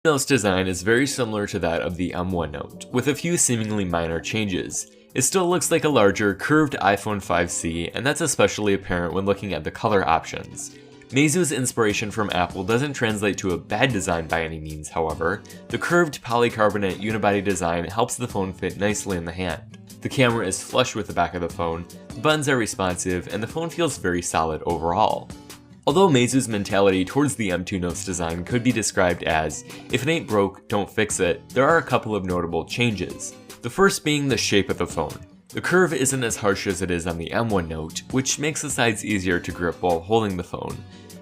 Note's design is very similar to that of the M1 Note, with a few seemingly minor changes. It still looks like a larger, curved iPhone 5C, and that's especially apparent when looking at the color options. Meizu's inspiration from Apple doesn't translate to a bad design by any means, however. The curved polycarbonate unibody design helps the phone fit nicely in the hand. The camera is flush with the back of the phone, the buttons are responsive, and the phone feels very solid overall. Although Meizu's mentality towards the M2 Note's design could be described as, if it ain't broke, don't fix it, there are a couple of notable changes. The first being the shape of the phone. The curve isn't as harsh as it is on the M1 Note, which makes the sides easier to grip while holding the phone.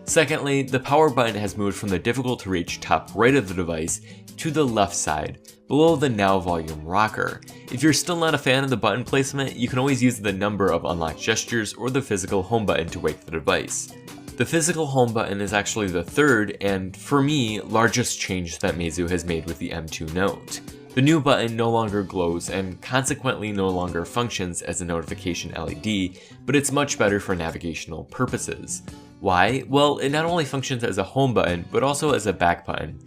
Secondly, the power button has moved from the difficult to reach top right of the device to the left side, below the now volume rocker. If you're still not a fan of the button placement, you can always use the number of unlock gestures or the physical home button to wake the device. The physical home button is actually the third and, for me, largest change that Meizu has made with the M2 Note. The new button no longer glows and consequently no longer functions as a notification LED, but it's much better for navigational purposes. Why? Well, it not only functions as a home button, but also as a back button.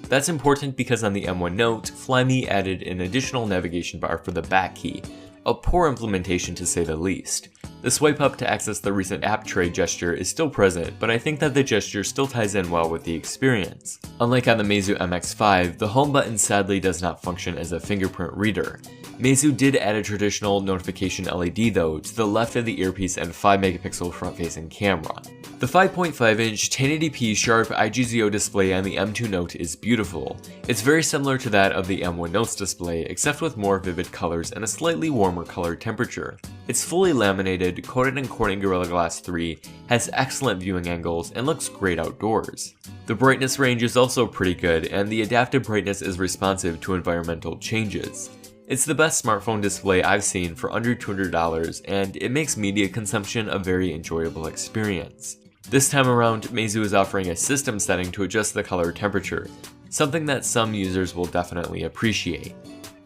That's important because on the M1 Note, Flyme added an additional navigation bar for the back key, a poor implementation to say the least. The swipe up to access the recent app tray gesture is still present, but I think that the gesture still ties in well with the experience. Unlike on the Meizu MX5, the home button sadly does not function as a fingerprint reader. Meizu did add a traditional notification LED though to the left of the earpiece and 5-megapixel front-facing camera. The 5.5-inch 1080p sharp IGZO display on the M2 Note is beautiful. It's very similar to that of the M1 Note's display, except with more vivid colors and a slightly warmer color temperature. It's fully laminated, coated in Corning Gorilla Glass 3, has excellent viewing angles, and looks great outdoors. The brightness range is also pretty good, and the adaptive brightness is responsive to environmental changes. It's the best smartphone display I've seen for under $200, and it makes media consumption a very enjoyable experience. This time around, Meizu is offering a system setting to adjust the color temperature, something that some users will definitely appreciate.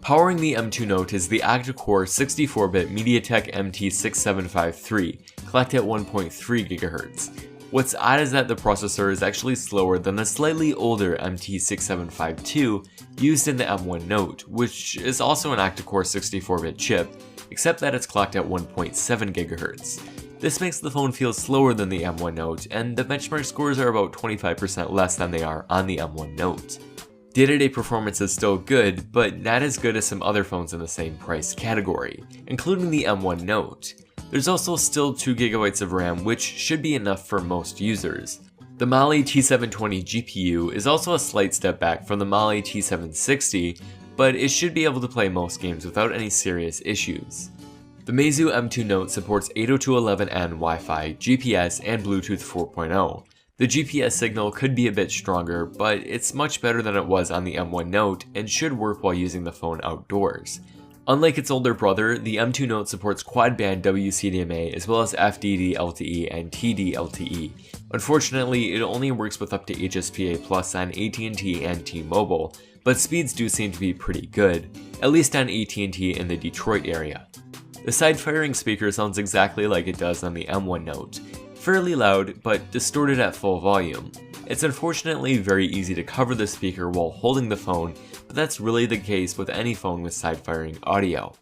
Powering the M2 Note is the octa-core 64-bit MediaTek MT6753, clocked at 1.3 GHz. What's odd is that the processor is actually slower than the slightly older MT6752 used in the M1 Note, which is also an octa-core 64-bit chip, except that it's clocked at 1.7 GHz. This makes the phone feel slower than the M1 Note, and the benchmark scores are about 25% less than they are on the M1 Note. Day-to-day performance is still good, but not as good as some other phones in the same price category, including the M1 Note. There's also still 2GB of RAM, which should be enough for most users. The Mali T720 GPU is also a slight step back from the Mali T760, but it should be able to play most games without any serious issues. The Meizu M2 Note supports 802.11n Wi-Fi, GPS, and Bluetooth 4.0. The GPS signal could be a bit stronger, but it's much better than it was on the M1 Note and should work while using the phone outdoors. Unlike its older brother, the M2 Note supports quad-band WCDMA as well as FDD-LTE and TD-LTE. Unfortunately, it only works with up to HSPA Plus on AT&T and T-Mobile, but speeds do seem to be pretty good, at least on AT&T in the Detroit area. The side-firing speaker sounds exactly like it does on the M1 Note, fairly loud but distorted at full volume. It's unfortunately very easy to cover the speaker while holding the phone, but that's really the case with any phone with side-firing audio.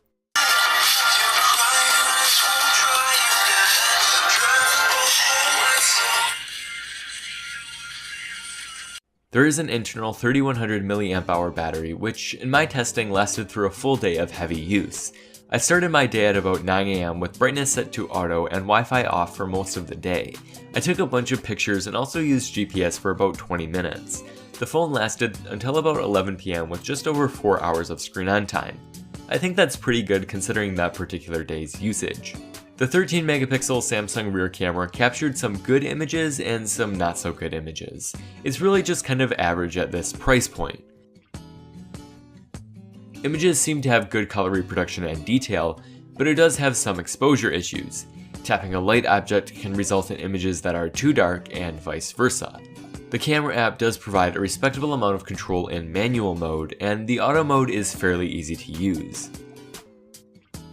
There is an internal 3100 mAh battery, which in my testing lasted through a full day of heavy use. I started my day at about 9 AM with brightness set to auto and Wi-Fi off for most of the day. I took a bunch of pictures and also used GPS for about 20 minutes. The phone lasted until about 11 PM with just over 4 hours of screen on time. I think that's pretty good considering that particular day's usage. The 13-megapixel Samsung rear camera captured some good images and some not so good images. It's really just kind of average at this price point. Images seem to have good color reproduction and detail, but it does have some exposure issues. Tapping a light object can result in images that are too dark and vice versa. The camera app does provide a respectable amount of control in manual mode, and the auto mode is fairly easy to use.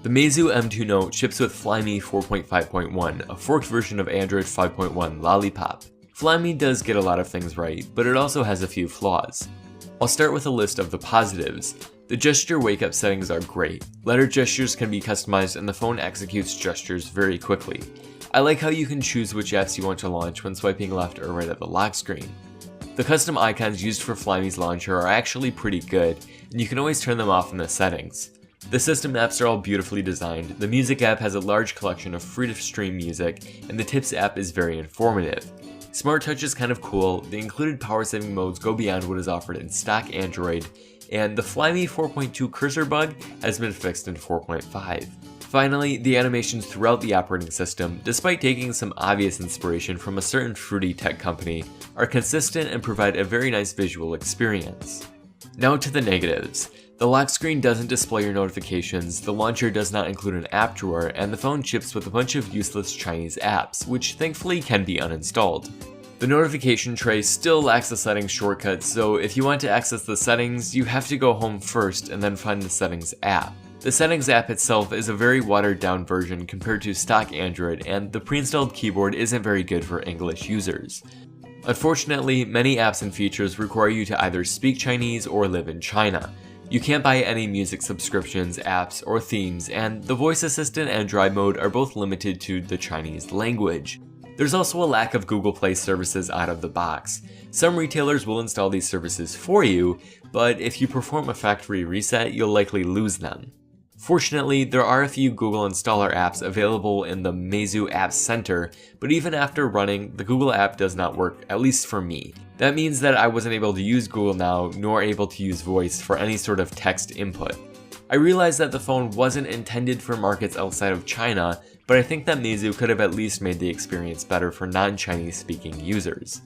The Meizu M2 Note ships with Flyme 4.5.1, a forked version of Android 5.1 Lollipop. Flyme does get a lot of things right, but it also has a few flaws. I'll start with a list of the positives. The gesture wake-up settings are great. Letter gestures can be customized and the phone executes gestures very quickly. I like how you can choose which apps you want to launch when swiping left or right at the lock screen. The custom icons used for Flyme's launcher are actually pretty good, and you can always turn them off in the settings. The system apps are all beautifully designed, the music app has a large collection of free-to-stream music, and the Tips app is very informative. Smart Touch is kind of cool, the included power saving modes go beyond what is offered in stock Android, and the Flyme 4.2 cursor bug has been fixed in 4.5. Finally, the animations throughout the operating system, despite taking some obvious inspiration from a certain fruity tech company, are consistent and provide a very nice visual experience. Now to the negatives. The lock screen doesn't display your notifications, the launcher does not include an app drawer, and the phone ships with a bunch of useless Chinese apps, which thankfully can be uninstalled. The notification tray still lacks a settings shortcut, so if you want to access the settings, you have to go home first and then find the settings app. The settings app itself is a very watered down version compared to stock Android, and the pre-installed keyboard isn't very good for English users. Unfortunately, many apps and features require you to either speak Chinese or live in China. You can't buy any music subscriptions, apps, or themes, and the voice assistant and drive mode are both limited to the Chinese language. There's also a lack of Google Play services out of the box. Some retailers will install these services for you, but if you perform a factory reset, you'll likely lose them. Fortunately, there are a few Google installer apps available in the Meizu App Center, but even after running, the Google app does not work, at least for me. That means that I wasn't able to use Google Now, nor able to use voice for any sort of text input. I realized that the phone wasn't intended for markets outside of China, but I think that Meizu could have at least made the experience better for non-Chinese speaking users.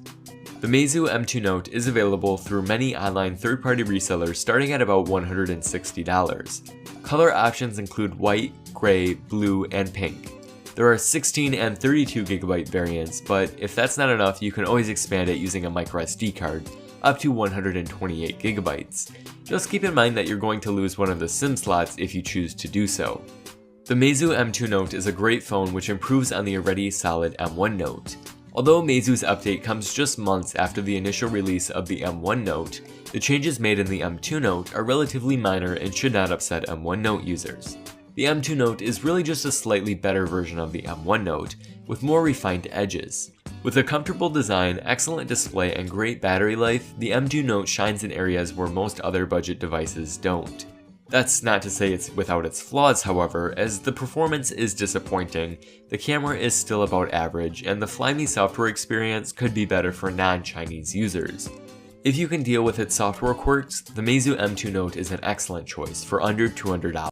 The Meizu M2 Note is available through many online third-party resellers starting at about $160. Color options include white, gray, blue, and pink. There are 16 and 32GB variants, but if that's not enough, you can always expand it using a microSD card, up to 128GB. Just keep in mind that you're going to lose one of the SIM slots if you choose to do so. The Meizu M2 Note is a great phone which improves on the already solid M1 Note. Although Meizu's update comes just months after the initial release of the M1 Note, the changes made in the M2 Note are relatively minor and should not upset M1 Note users. The M2 Note is really just a slightly better version of the M1 Note, with more refined edges. With a comfortable design, excellent display, and great battery life, the M2 Note shines in areas where most other budget devices don't. That's not to say it's without its flaws, however, as the performance is disappointing, the camera is still about average, and the Flyme software experience could be better for non-Chinese users. If you can deal with its software quirks, the Meizu M2 Note is an excellent choice for under $200.